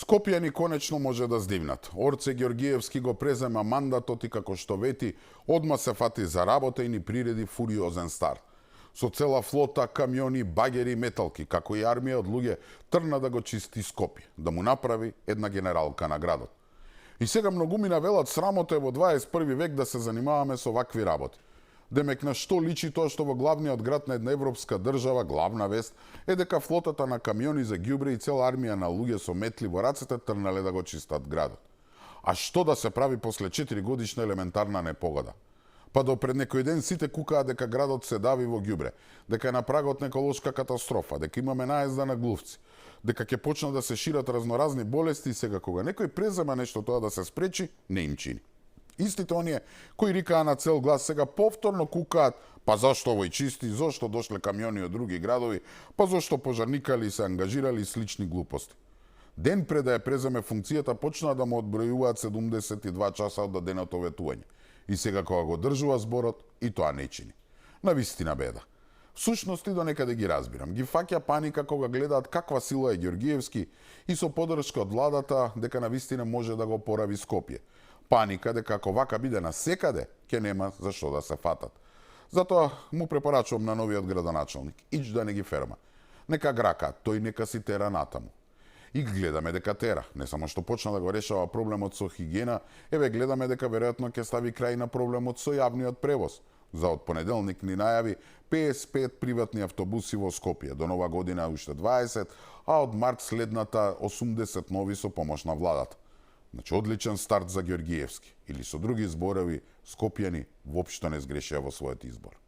Скопјани конечно може да здивнат. Орце Ѓоргиевски го презема мандатот и како што вети, одма се фати за работа и ни приреди фуриозен старт. Со цела флота, камиони, багери, металки, како и армија од луѓе, тргна да го чисти Скопје, да му направи една генералка на градот. И сега многумина велат срамота е во 21 век да се занимаваме со вакви работи. Демек на што личи тоа што во главниот град на една европска држава, главна вест, е дека флотата на камиони за ѓубре и цела армија на луѓе со метли во рацете тргнале да го чистат градот. А што да се прави после 4 годишна елементарна непогода? Па до пред некој ден сите кукаа дека градот се дави во ѓубре, дека е на прагот на еколошка катастрофа, дека имаме наезда на глувци, дека ќе почнат да се шират разноразни болести и сега кога некој презема нешто тоа да се спречи, не им чини. Истите оние кои рикаа на цел глас сега повторно кукаат, па зашто овој чисти, зашто дошле камиони од други градови, па зашто пожарникали и се ангажирали и слични глупости. Ден пред да ја преземе функцијата почнаа да му одбројуваат 72 часа од даденото ветување. И сега кога го држува зборот, и тоа не чини. Навистина беда. Всушност и до некаде ги разбирам. Ги фаќа паника кога гледаат каква сила е Ѓоргиевски и со поддршка од владата дека навистина може да го порави Скопје. Паника дека ако вака биде насекаде, ќе нема за што да се фатат. Затоа му препорачувам на новиот градоначалник, ич да не ги ферма. Нека грака, тој нека си тера натаму. И гледаме дека тера, не само што почна да го решава проблемот со хигиена, еве гледаме дека веројатно ќе стави крај на проблемот со јавниот превоз. За од понеделник ни најави 55 приватни автобуси во Скопје, до нова година уште 20, а од март следната 80 нови со помош на владата. Значи, одличен старт за Ѓоргиевски. Или со други зборови, скопјани воопшто не сгрешија во својот избор.